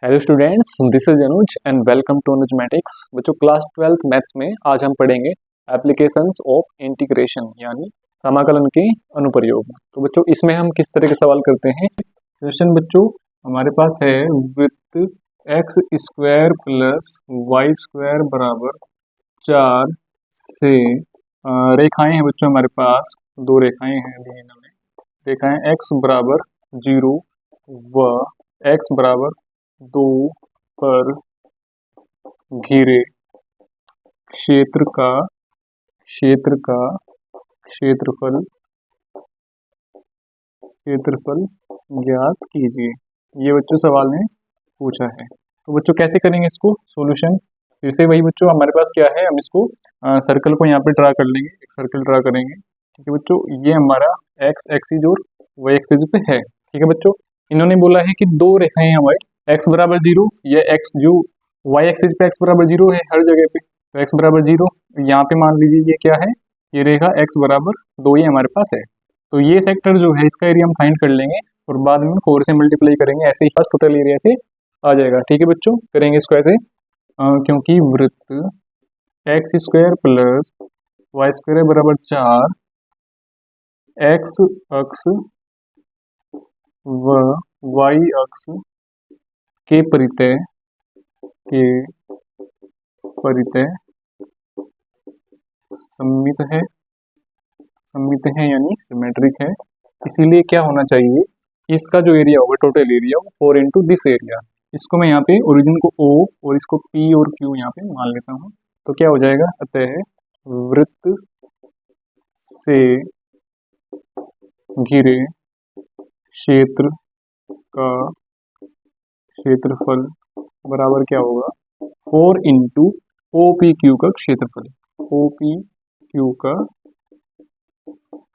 Hello students, this is Anuj and welcome to Anuj mathematics. बच्चों class 12th maths में आज हम पढ़ेंगे एप्लीकेशंस ऑफ इंटीग्रेशन यानी समाकलन के अनुप्रयोग। तो बच्चों इसमें हम किस तरह के सवाल करते हैं। क्वेश्चन बच्चों हमारे पास है वृत्त X square plus Y square बराबर 4 से रेखाएं हैं बच्चों हमारे पास दो रेखाएं हैं दी इन्होंने। रेखाएं एक्स बराबर 0 व एक्स बराबर 2 पर घिरे क्षेत्रफल ज्ञात कीजिए। ये बच्चों सवाल ने पूछा है। तो बच्चों कैसे करेंगे इसको सॉल्यूशन। फिर से वही बच्चों हमारे पास क्या है, हम इसको सर्कल को यहाँ पे ड्रा कर लेंगे, एक सर्कल ड्रा करेंगे। ठीक है बच्चों, ये हमारा एक्स एक्सिस और वाई एक्सिस पे है। ठीक है बच्चों, इन्होंने बोला है कि दो रेखाएं हमारी एक्स बराबर 0, ये एक्स जो वाई एक्सिस पे एक्स बराबर 0 है हर जगह पे, तो एक्स बराबर 0 यहाँ पे मान लीजिए ये क्या है, ये रेखा एक्स बराबर 2 ये हमारे पास है। तो ये सेक्टर जो है इसका एरिया हम फाइंड कर लेंगे और बाद में 4 से मल्टीप्लाई करेंगे, ऐसे ही पास टोटल एरिया से आ जाएगा। ठीक है बच्चों, करेंगे इसको ऐसे क्योंकि वृत्त X square plus Y square बराबर 4 एक्स अक्ष व वाई अक्ष के परितय सममित है यानी सिमेट्रिक है। इसीलिए क्या होना चाहिए, इसका जो एरिया होगा टोटल एरिया वो 4 इंटू दिस एरिया। इसको मैं यहाँ पे ओरिजिन को O और इसको P और Q यहाँ पे मान लेता हूँ। तो क्या हो जाएगा, अतः वृत्त से घिरे क्षेत्र का क्षेत्रफल बराबर क्या होगा, 4 इंटू OPQ का क्षेत्रफल, OPQ का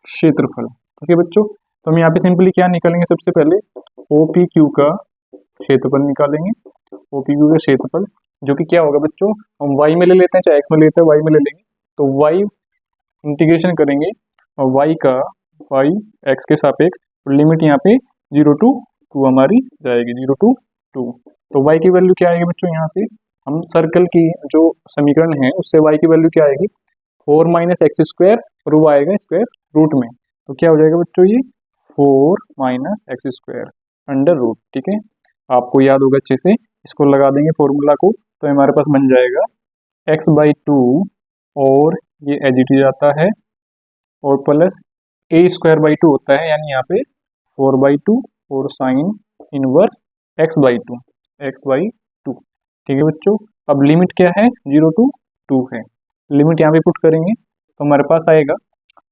क्षेत्रफल। ठीक है बच्चों, तो हम यहाँ पे सिंपली क्या निकालेंगे, सबसे पहले OPQ का क्षेत्रफल निकालेंगे। OPQ का क्षेत्रफल जो कि क्या होगा बच्चों, हम y में ले लेते हैं चाहे x में लेते हैं, y में ले लेंगे। तो y इंटीग्रेशन करेंगे और y x के सापेक्ष लिमिट यहाँ पे 0 to 2 हमारी जाएगी, 0 to 2। तो y की वैल्यू क्या आएगी बच्चों, यहाँ से हम सर्कल की जो समीकरण है उससे y की वैल्यू क्या आएगी, 4 माइनस एक्स स्क्वायर और वो आएगा स्क्वायर रूट में। तो क्या हो जाएगा बच्चों, ये 4 minus X square under root. ठीक है, आपको याद होगा अच्छे से, इसको लगा देंगे फॉर्मूला को, तो हमारे पास बन जाएगा x/2 और ये एज इट इज आता है और प्लस a²/2 होता है, यानी यहाँ पे 4/2 और साइन इनवर्स x/2। ठीक है बच्चों, अब लिमिट क्या है, 0 to 2 है। लिमिट यहाँ पे पुट करेंगे तो हमारे पास आएगा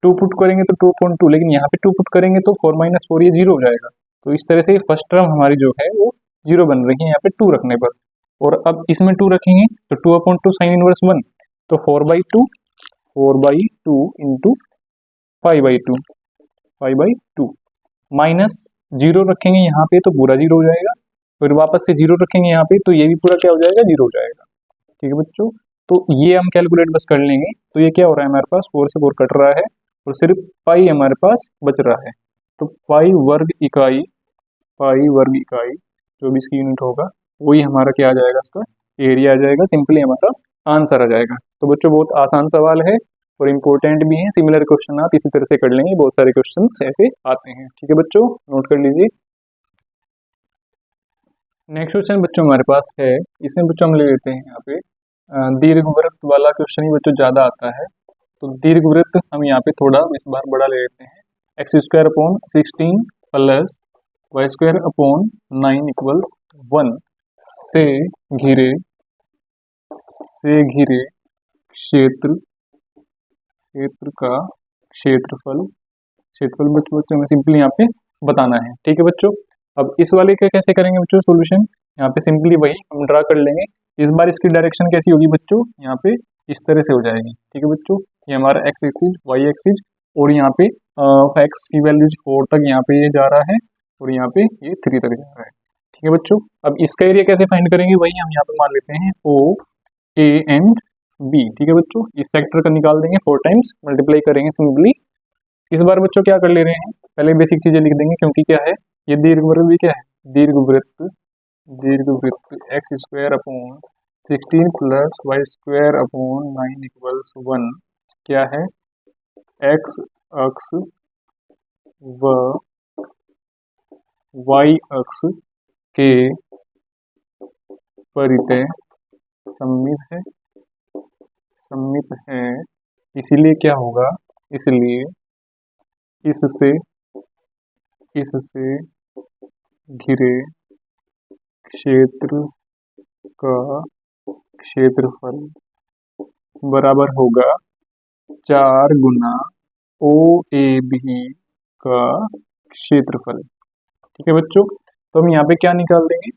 2 पुट करेंगे तो 2.2, लेकिन यहाँ पे 2 पुट करेंगे तो 4 माइनस 4 ये 0 हो जाएगा। तो इस तरह से फर्स्ट टर्म हमारी जो है वो 0 बन रही है यहाँ पे 2 रखने पर। और अब इसमें 2 रखेंगे तो 2/2 साइन इनवर्स 1, तो 4/2 इंटू 5/2 माइनस 0 रखेंगे यहाँ पे तो पूरा 0 हो जाएगा, फिर वापस से 0 रखेंगे यहाँ पे तो ये भी पूरा क्या हो जाएगा, 0 हो जाएगा। ठीक है बच्चों, तो ये हम कैलकुलेट बस कर लेंगे। तो ये क्या हो रहा है, हमारे पास 4 से 4 कट रहा है और सिर्फ पाई हमारे पास बच रहा है। तो पाई वर्ग इकाई जो भी इसकी यूनिट होगा वही हमारा क्या आ जाएगा, इसका एरिया आ जाएगा, सिंपली हमारा आंसर आ जाएगा। तो बच्चों बहुत आसान सवाल है और इम्पोर्टेंट भी है। सिमिलर क्वेश्चन आप इसी तरह से कर लेंगे, बहुत सारे क्वेश्चन ऐसे आते हैं। ठीक है बच्चों, नोट कर लीजिए। नेक्स्ट क्वेश्चन बच्चों हमारे पास है, इसमें बच्चों हम ले लेते हैं यहाँ पे दीर्घवृत्त वाला क्वेश्चन ही बच्चों ज्यादा आता है। तो दीर्घवृत्त हम यहाँ पे थोड़ा इस बार बड़ा ले लेते हैं, x² / 16 प्लस y² / 9 इक्वल्स 1 से घिरे क्षेत्र का क्षेत्रफल बच्चों हमें सिंपली यहाँ पे बताना है। ठीक है बच्चों, अब इस वाले का कैसे करेंगे बच्चों सॉल्यूशन, यहाँ पे सिंपली वही हम ड्रा कर लेंगे। इस बार इसकी डायरेक्शन कैसी होगी बच्चों, यहाँ पे इस तरह से हो जाएगी। ठीक है बच्चों, ये हमारा एक्स एक्सिस वाई एक्सिस और यहाँ पे एक्स की वैल्यू 4 तक यहाँ पे ये जा रहा है और यहाँ पे ये 3 तक जा रहा है। ठीक है बच्चों, अब इसका एरिया कैसे फाइंड करेंगे, वही हम यहाँ पे मान लेते हैं O A एंड B। ठीक है बच्चों, इस सेक्टर का निकाल देंगे, 4 टाइम्स मल्टीप्लाई करेंगे सिंपली। इस बार बच्चों क्या कर ले रहे हैं, पहले बेसिक चीजें लिख देंगे क्योंकि क्या है, ये दीर्घवृत्त भी क्या है, दीर्घवृत्त दीर्घवृत्त X square upon 16 plus Y square upon 9 equals 1 क्या है, एक्स अक्ष व वाई अक्ष के परितः सममित है, इसीलिए क्या होगा, इसलिए इससे घिरे क्षेत्र का क्षेत्रफल बराबर होगा 4 गुना ओ ए बी का क्षेत्रफल। ठीक है बच्चों, तो हम यहाँ पे क्या निकाल देंगे,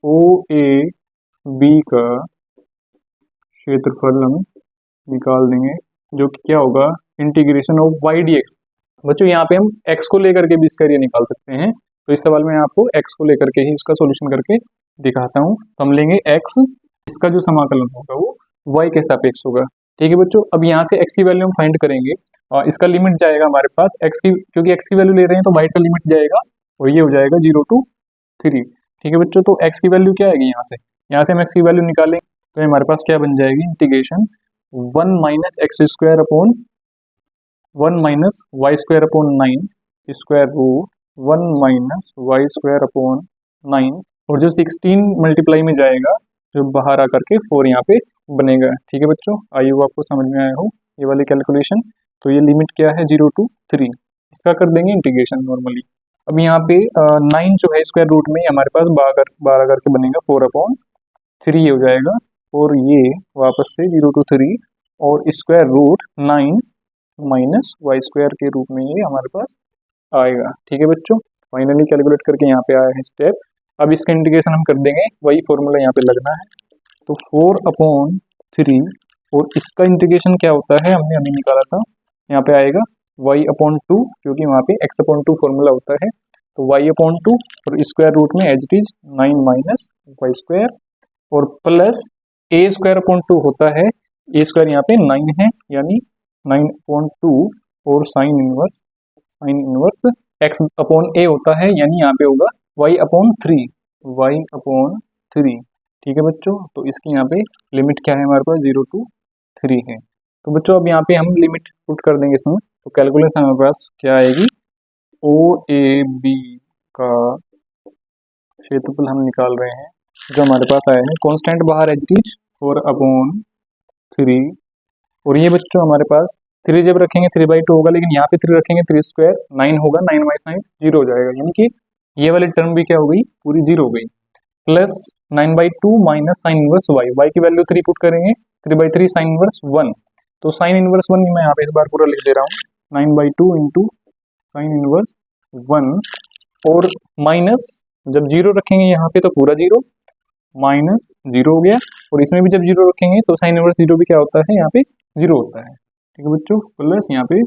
ओ ए बी का क्षेत्रफल हम निकाल देंगे, जो कि क्या होगा, integration of Y D X. बच्चों यहाँ पे हम x को लेकर के भी इसका एरिया निकाल सकते हैं, तो इस सवाल में आपको x को लेकर के ही इसका सॉल्यूशन करके दिखाता हूँ। तो हम लेंगे x, इसका जो समाकलन होगा वो y के सापेक्ष होगा। ठीक है बच्चों, अब यहाँ से x की वैल्यू हम फाइंड करेंगे और इसका लिमिट जाएगा हमारे पास x की, क्योंकि x की वैल्यू ले रहे हैं तो y का लिमिट जाएगा और ये हो जाएगा 0 to 3। ठीक है बच्चों, तो x की वैल्यू क्या आएगी, यहाँ से हम x की वैल्यू निकालें तो हमारे पास क्या बन जाएगी, integration 1 minus X square upon 1 minus Y square upon 9 square root 1 minus Y square upon 9, और जो 16 मल्टीप्लाई में जाएगा जो बाहर आकर के 4 यहाँ पे बनेगा। ठीक है बच्चों, आई होप आपको समझ में आया हो ये वाली कैलकुलेशन। तो ये लिमिट क्या है, 0 to 3, इसका कर देंगे इंटीग्रेशन नॉर्मली। अब यहाँ पे 9 जो है स्क्वायर रूट में हमारे पास 12 करके बनेगा, 4 अपॉन 3 हो जाएगा, और ये वापस से 0 to 3 और square root 9 minus Y square के रूप में ये हमारे पास आएगा। ठीक है बच्चों, फाइनली कैलकुलेट करके यहाँ पे आया है स्टेप। अब इसका इंटीग्रेशन हम कर देंगे, वही फॉर्मूला यहाँ पे लगना है, तो 4 अपॉन 3 और इसका इंटीग्रेशन क्या होता है, हमने अभी निकाला था, यहाँ पे आएगा y अपॉन 2, क्योंकि वहाँ पे x अपॉन 2 फॉर्मूला होता है, तो y अपॉन 2 और स्क्वायर रूट में as it is 9 minus Y square, और प्लस ए स्क्वायर अपॉन 2 होता है, ए स्क्वायर यहाँ पे 9 है यानी 9/2, और साइन इनवर्स एक्स अपॉन ए होता है, यानी यहाँ पे होगा y अपॉन 3। ठीक है बच्चों, तो इसकी यहाँ पे लिमिट क्या है हमारे पास, 0 to 3 है। तो बच्चों अब यहाँ पे हम लिमिट पुट कर देंगे इसमें, तो कैलकुलेशन हमारे पास क्या आएगी, ओ ए बी का क्षेत्रफल हम निकाल रहे हैं, जो हमारे पास आया है कांस्टेंट बाहर है 4 अपॉन 3, और ये बच्चों हमारे पास 3 जब रखेंगे 3/2 होगा, लेकिन यहाँ पे 3 रखेंगे 3 स्क्वायर 9 होगा, 9 माइनस 9 0 हो जाएगा, यानी कि ये वाली टर्म भी क्या हो गई, पूरी 0 हो गई, plus 9/2 minus sine inverse y की वैल्यू 3 पुट करेंगे, 3/3 साइन इनवर्स 1, तो साइन इनवर्स 1 मैं यहाँ पे इस बार पूरा लिख दे रहा हूँ, 9/2 इंटू साइन इनवर्स 1, और माइनस जब 0 रखेंगे यहाँ पे तो पूरा 0 माइनस 0 हो गया, और इसमें भी जब 0 रखेंगे तो साइन इनवर्स 0 भी क्या होता है, यहाँ पे 0 होता है। ठीक है बच्चों, प्लस यहाँ पे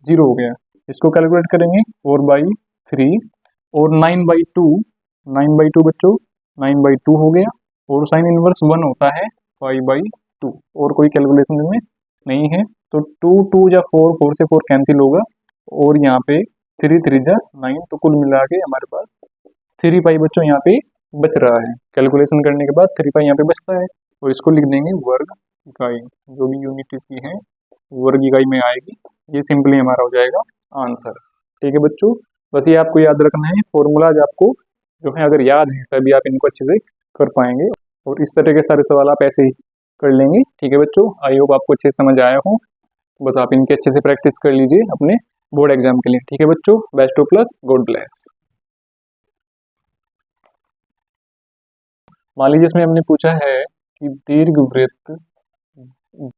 0 हो गया, इसको कैलकुलेट करेंगे 4/3 और 9/2 बच्चों 9/2 हो गया, और साइन इनवर्स 1 होता है 5/2, और कोई कैलकुलेशन में नहीं है, तो 2 या 4 से 4 कैंसिल होगा, और यहाँ पे 3 जा 9, तो कुल मिला के हमारे पास 3 बच्चों यहाँ पे बच रहा है। कैलकुलेशन करने के बाद 3 यहाँ पे बचता है, और इसको लिख देंगे वर्ग इकाई, जो भी यूनिट इसकी है वर्ग इकाई में आएगी, ये सिंपली हमारा हो जाएगा आंसर। ठीक है बच्चों, बस ये आपको याद रखना है, फॉर्मूलाज आपको जो है अगर याद है तभी आप इनको अच्छे से कर पाएंगे, और इस तरह के सारे सवाल आप ऐसे ही कर लेंगे। ठीक है बच्चों, आई होप आपको अच्छे से समझ आया हो, बस आप इनके अच्छे से प्रैक्टिस कर लीजिए अपने बोर्ड एग्जाम के लिए। ठीक है बच्चों, best of luck, god bless. मान लीजिए इसमें हमने पूछा है कि दीर्घवृत्त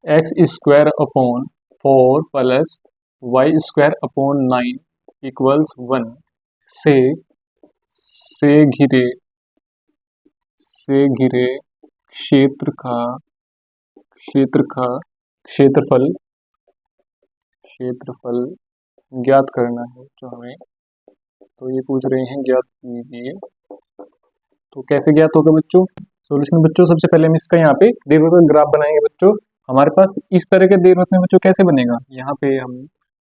X square upon 4 plus Y square upon 9 equals 1 से घिरे क्षेत्रफल ज्ञात करना है जो हमें, तो ये पूछ रहे हैं ज्ञात कीजिए। तो कैसे ज्ञात होगा बच्चों, सॉल्यूशन बच्चों सबसे पहले हम इसका यहाँ पे दीर्घवृत्त का ग्राफ बनाएंगे बच्चों। हमारे पास इस तरह के दीर्घवृत्त में बच्चों कैसे बनेगा, यहाँ पे हम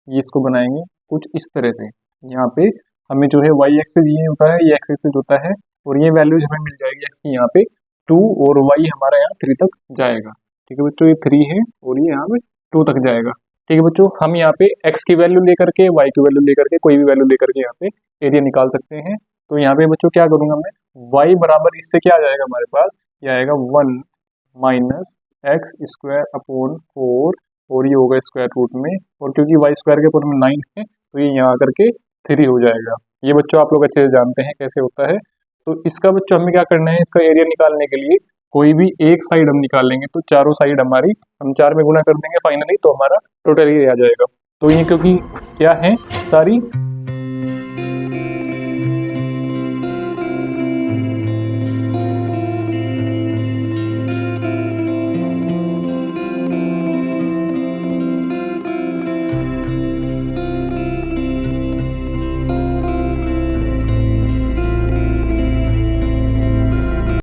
ये इसको बनाएंगे कुछ इस तरह से, यहाँ पे हमें जो है वाई एक्सिस ये होता है, ये एक्स एक्सिस होता है, और ये वैल्यूज हमें मिल जाएगी एक्स की यहाँ पे 2 और वाई हमारा यहाँ 3 तक जाएगा। ठीक है बच्चों, ये 3 है और ये यहाँ पे 2 तक जाएगा। ठीक है बच्चों, हम यहाँ पे एक्स की वैल्यू लेकर के वाई की वैल्यू लेकर के कोई भी वैल्यू लेकर के यहाँ पे एरिया निकाल सकते हैं। तो यहाँ पे बच्चों क्या करूंगा मैं, वाई बराबर इससे क्या आ जाएगा हमारे पास, ये आएगा 1 माइनस एक्स स्क्वायर अपॉन 4 और ये होगा स्क्वायर रूट में, और क्योंकि वाई स्क्वायर के ऊपर में 9 है तो ये यहाँ आकर के 3 हो जाएगा। ये बच्चों आप लोग अच्छे से जानते हैं कैसे होता है। तो इसका बच्चों हमें क्या करना है, इसका एरिया निकालने के लिए कोई भी एक साइड हम निकालेंगे, तो चारों साइड हमारी हम 4 में गुना कर देंगे फाइनली, तो हमारा टोटल एरिया आ जाएगा। तो ये क्योंकि क्या है, सारी